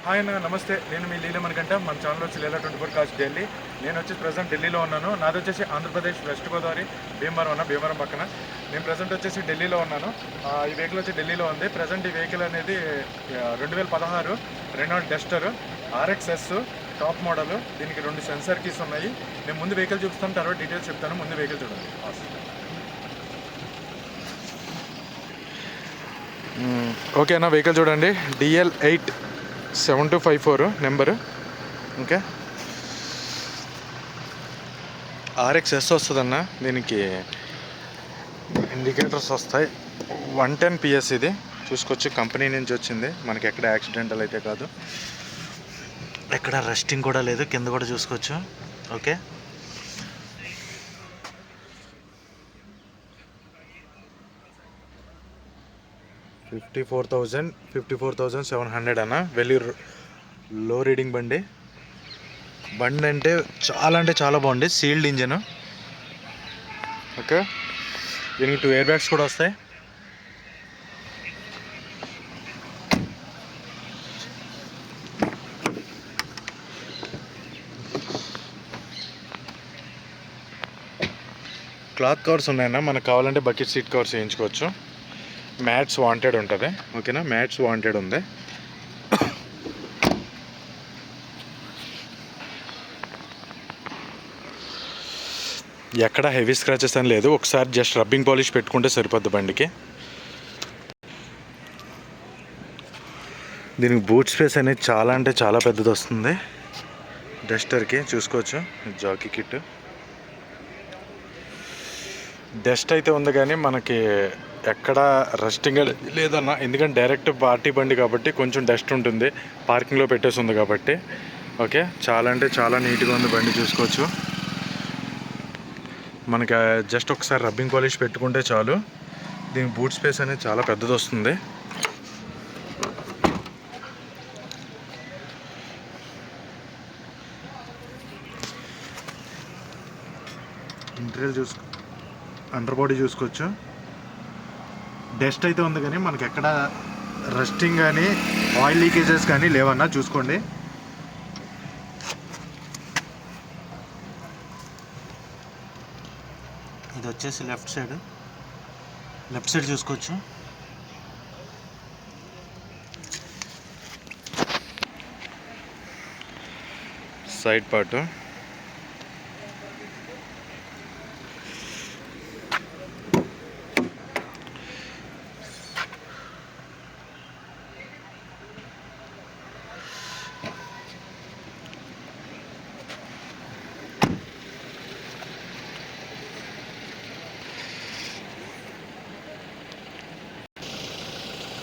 Hi అన్న, నమస్తే. నేను మీ లీలమణికంట. మన ఛానల్ వచ్చి లీలా 24 కాస్ట్ ఢిల్లీ. నేను వచ్చి ప్రజెంట్ ఢిల్లీలో ఉన్నాను. నాది వచ్చేసి ఆంధ్రప్రదేశ్ వెస్ట్ గోదావరి భీమవరం పక్కన. నేను ప్రజెంట్ వచ్చేసి ఢిల్లీలో ఉన్నాను. ఈ వెహికల్ వచ్చి ఢిల్లీలో ఉంది. ప్రజెంట్ ఈ వెహికల్ అనేది 2016 Renault Duster RXS top model. దీనికి 2 సెన్సార్ కీస్ ఉన్నాయి. నేను ముందు వెహికల్ చూపిస్తాను, తర్వాత డీటెయిల్స్ చెప్తాను. ముందు వెహికల్ చూడండి. ఓకే అన్న, వెహికల్ చూడండి. DL87254 number. ఓకే, RXS వస్తుందన్న. దీనికి ఇండికేటర్స్ వస్తాయి. 110 PS ఇది చూసుకోవచ్చు. కంపెనీ నుంచి వచ్చింది. మనకి ఎక్కడ యాక్సిడెంటల్ అయితే కాదు, ఎక్కడ రస్టింగ్ కూడా లేదు. కింద కూడా చూసుకోవచ్చు. ఓకే, $54,700 అన్న. వెరీ లో రీడింగ్ బండి అంటే చాలా బాగుంది. Sealed engine. ఓకే, దీనికి 2 ఎయిర్ బ్యాగ్స్ కూడా వస్తాయి. క్లాత్ కవర్స్ ఉన్నాయన్న. మనకు కావాలంటే బకెట్ సీట్ కవర్స్ వేయించుకోవచ్చు. మ్యాట్స్ వాంటెడ్ ఉంటుంది. ఓకేనా, మ్యాట్స్ వాంటెడ్ ఉంది. ఎక్కడ హెవీ స్క్రాచెస్ అని లేదు. ఒకసారి జస్ట్ రబ్బింగ్ పాలిష్ పెట్టుకుంటే సరిపోద్ది బండికి. దీనికి బూట్ స్పేస్ అనేది చాలా పెద్దది వస్తుంది. డస్టర్కి చూసుకోవచ్చు. జాకీ కిట్ డస్ట్ అయితే ఉంది, కానీ మనకి ఎక్కడ రస్టింగ్ లేదన్న. ఎందుకంటే డైరెక్ట్ పార్టీ బండి కాబట్టి కొంచెం డస్ట్ ఉంటుంది. పార్కింగ్లో పెట్టేసి ఉంది కాబట్టి. ఓకే, చాలా నీట్గా ఉంది బండి. చూసుకోవచ్చు. మనకి జస్ట్ ఒకసారి రబ్బింగ్ పాలిష్ పెట్టుకుంటే చాలు. దీని బూట్ స్పేస్ అనేది చాలా పెద్దది వస్తుంది. ఇంటీరియర్ అండర్ బాడీ చూసుకోవచ్చు. డస్ట్ అయితే ఉంది, కానీ మనకి ఎక్కడ రస్టింగ్ కానీ ఆయిల్ లీకేజెస్ కానీ లేవన్నా. చూసుకోండి. ఇది వచ్చేసి లెఫ్ట్ సైడ్ చూసుకోవచ్చు. సైడ్ పార్ట్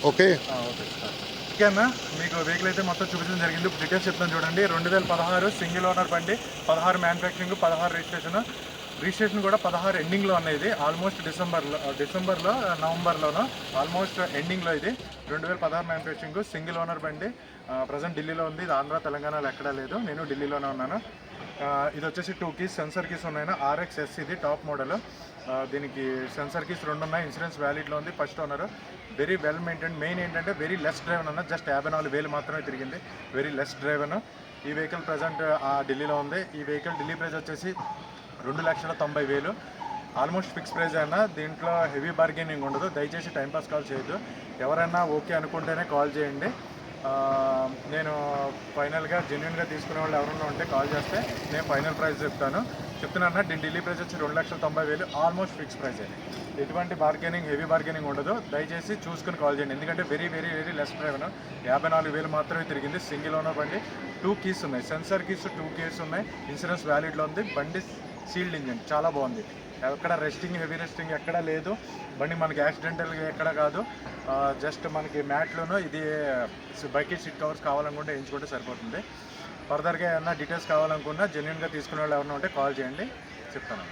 ఓకే అన్న. మీకు వెహికల్ అయితే మొత్తం చూపించడం జరిగింది. డీటెయిల్స్ చెప్తాను చూడండి. 2016 సింగిల్ ఓనర్ బండి. 16 మ్యానుఫ్యాక్చరింగ్, 16 రిజిస్ట్రేషన్ కూడా 16 ఎండింగ్లో ఉన్నాయి. ఇది ఆల్మోస్ట్ డిసెంబర్లో నవంబర్లోనో ఆల్మోస్ట్ ఎండింగ్లో. ఇది 2016 మ్యానుఫ్యాక్చరింగ్ సింగిల్ ఓనర్ బండి. ప్రజెంట్ ఢిల్లీలో ఉంది. ఇది ఆంధ్ర తెలంగాణలో ఎక్కడా లేదు. నేను ఢిల్లీలోనే ఉన్నాను. ఇది వచ్చేసి 2 కీస్ సెన్సర్ కీస్ ఉన్నాయి. RXS ఇది టాప్ మోడల్. దీనికి సెన్సర్ కీస్ 2 ఉన్నాయి. ఇన్సూరెన్స్ వ్యాలిడ్లో ఉంది. First owner. Very well maintain. Main ఏంటంటే వెరీ లెస్ డ్రైవ్ అన్న. జస్ట్ 54,000 మాత్రమే తిరిగింది. వెరీ లెస్ డ్రైవ్ అన్న. ఈ వెహికల్ ప్రజెంట్ ఢిల్లీలో ఉంది. ఈ వెహికల్ ఢిల్లీ ప్రైస్ వచ్చేసి 2,90,000. ఆల్మోస్ట్ ఫిక్స్ ప్రైస్ అయినా. దీంట్లో హెవీ బార్గెనింగ్ ఉండదు. దయచేసి టైంపాస్ కాల్ చేయొద్దు. ఎవరైనా ఓకే అనుకుంటేనే కాల్ చేయండి. నేను ఫైనల్గా జెన్యున్గా తీసుకునే వాళ్ళు ఎవరైనా ఉంటే కాల్ చేస్తే నేను ఫైనల్ ప్రైస్ చెప్తున్నాను. దీని ఢిల్లీ ప్రైస్ వచ్చి 2,90,000. Almost fix price. ఎటువంటి హెవీ బార్గెనింగ్ ఉండదు. దయచేసి చూసుకుని కాల్ చేయండి. ఎందుకంటే వెరీ లెస్ డ్రైవ్. 54,000 మాత్రమే తిరిగింది. సింగిల్ ఓనర్ బండి. 2 కీస్ ఉన్నాయి. సెన్సార్ కీస్ 2 కీస్ ఉన్నాయి. ఇన్సూరెన్స్ వ్యాలిడ్లో ఉంది. బండి సీల్డ్ ఇంజన్ చాలా బాగుంది. ఎక్కడ హెవీ రెస్టింగ్ ఎక్కడా లేదు. బండి మనకి యాక్సిడెంటల్గా ఎక్కడ కాదు. జస్ట్ మనకి మ్యాట్లోనూ ఇది బకెట్ సీట్ కవర్స్ కావాలనుకుంటే వేయించుకుంటే సరిపోతుంది. ఫర్దర్గా ఏమన్నా డీటెయిల్స్ కావాలనుకున్నా జెన్యున్గా తీసుకునే వాళ్ళు ఎవరైనా ఉంటే కాల్ చేయండి, చెప్తాను.